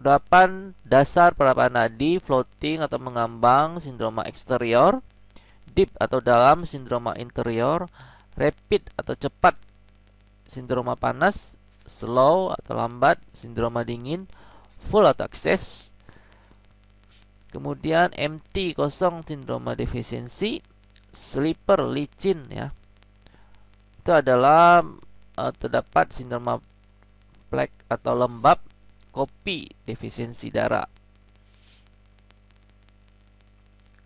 Kudapan dasar perapan nadi, floating atau mengambang, sindroma eksterior, deep atau dalam, sindroma interior, rapid atau cepat, sindroma panas, slow atau lambat, sindroma dingin, full atau excess. Kemudian empty, kosong, sindroma defisiensi, sleeper, licin ya. Itu adalah terdapat sindroma plaque atau lembab, kopi, defisiensi darah.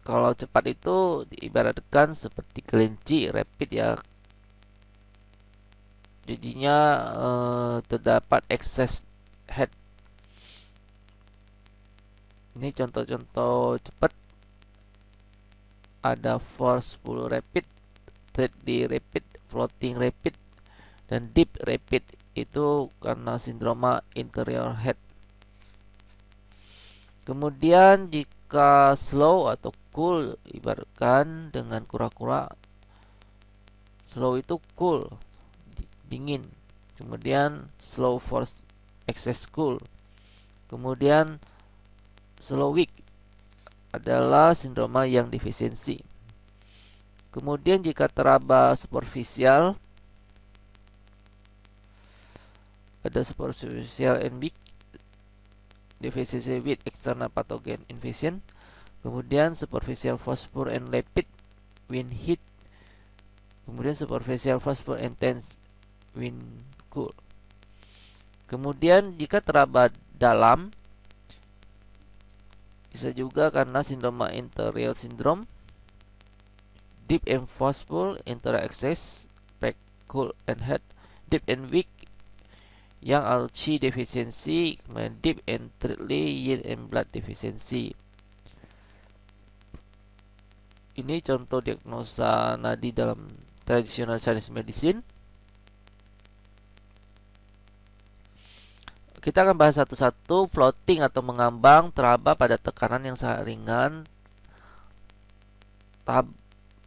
Kalau cepat itu diibaratkan seperti kelinci, rapid ya. Jadinya terdapat excess head. Ini contoh-contoh cepat. Ada forceful rapid, 3D rapid, floating rapid, dan deep rapid. Itu karena sindroma interior head. Kemudian jika slow atau cool, ibaratkan dengan kura-kura. Slow itu cool, dingin. Kemudian slow force excess cool. Kemudian slow weak adalah sindroma yang defisiensi. Kemudian jika teraba superficial, ada superficial and weak, defisiensi with external pathogen invasion. Kemudian superficial phosphor and lipid when heat. Kemudian superficial phosphor intense when cool. Kemudian jika teraba dalam, bisa juga karena sindroma interior syndrome, deep and forceful, interior excess, back, cool and head, deep and weak, yang Chi defisiensi, kemudian deep and thirdly yin and blood defisiensi. Ini contoh diagnosa nadi dalam traditional Chinese medicine. Kita akan bahas satu-satu. Floating atau mengambang, teraba pada tekanan yang sangat ringan,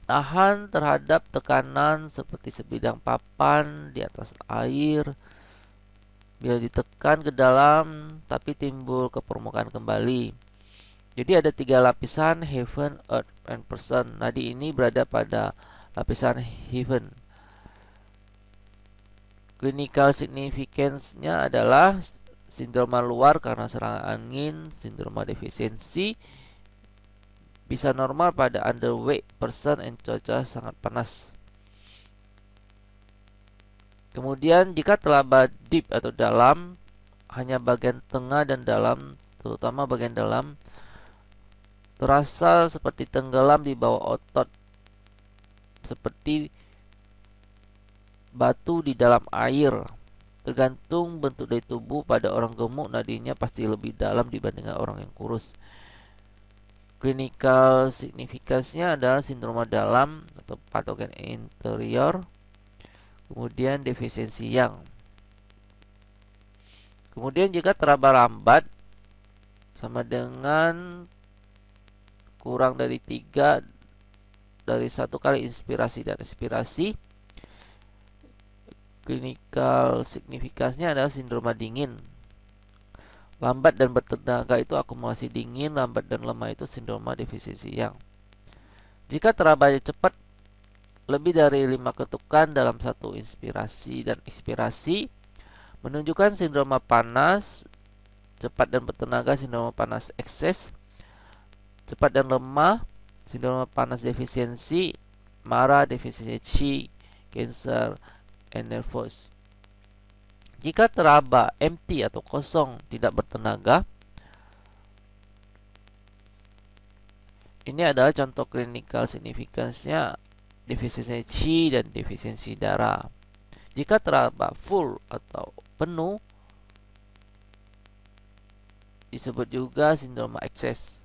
tahan terhadap tekanan seperti sebidang papan di atas air. Bila ditekan ke dalam tapi timbul ke permukaan kembali. Jadi ada 3 lapisan, heaven, earth, and person. Nadi ini berada pada lapisan heaven. Clinical significance-nya adalah sindroma luar karena serangan angin, sindroma defisiensi, bisa normal pada underweight person and cuaca sangat panas. Kemudian jika teraba deep atau dalam, hanya bagian tengah dan dalam, terutama bagian dalam, terasa seperti tenggelam di bawah otot, seperti batu di dalam air. Tergantung bentuk dari tubuh. Pada orang gemuk, nadinya pasti lebih dalam dibandingkan orang yang kurus. Clinical significance-nya adalah sindroma dalam atau patogen interior. Kemudian defisiensi yang. Kemudian jika teraba lambat, sama dengan kurang dari 3 dari 1 kali inspirasi dan ekspirasi. Clinical significance-nya adalah sindroma dingin. Lambat dan bertenaga itu akumulasi dingin, lambat dan lemah itu sindroma defisiensi yang. Jika terabanya cepat, lebih dari 5 ketukan dalam 1 inspirasi dan ekspirasi, menunjukkan sindroma panas. Cepat dan bertenaga, sindroma panas ekses. Cepat dan lemah, sindroma panas defisiensi. Marah, defisiensi Qi, cancer, and nervous. Jika teraba empty atau kosong, tidak bertenaga, ini adalah contoh clinical significance-nya defisiensi Qi dan defisiensi darah. Jika teraba full atau penuh, disebut juga sindroma ekses.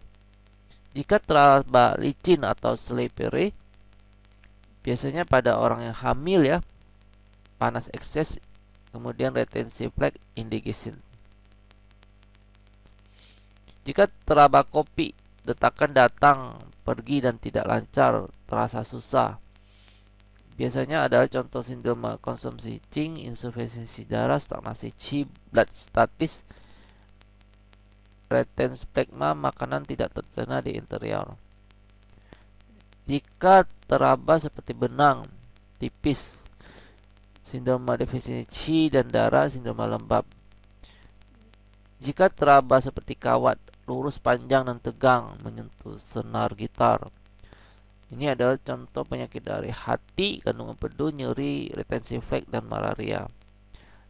Jika teraba licin atau slippery, biasanya pada orang yang hamil ya, panas ekses, kemudian retensi plaque indication. Jika teraba kopi, detakan datang, pergi dan tidak lancar, terasa susah. Biasanya adalah contoh sindroma konsumsi Qing, insufisiensi darah, stagnasi Qi, blood statis, retens plegma, makanan tidak tercerna di interior. Jika teraba seperti benang tipis, sindroma defisiensi C dan darah, sindroma lembab. Jika teraba seperti kawat, lurus, panjang, dan tegang menyentuh senar gitar. Ini adalah contoh penyakit dari hati, kandungan empedu, nyeri, retensi flek, dan malaria.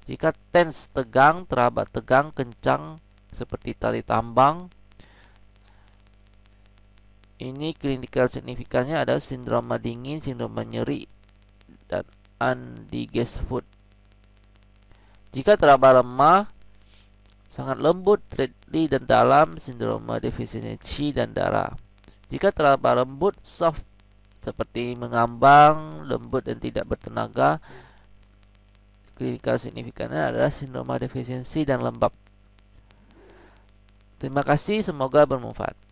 Jika tens tegang, teraba tegang, kencang, seperti tali tambang. Ini klinikal signifikannya adalah sindroma dingin, sindroma nyeri, dan undigested. Jika teraba lemah, sangat lembut, threadly, dan dalam, sindroma defisiensi C dan darah. Jika teraba lembut, soft, seperti mengambang, lembut, dan tidak bertenaga, klinikal signifikannya adalah sindroma defisiensi dan lembab. Terima kasih, semoga bermanfaat.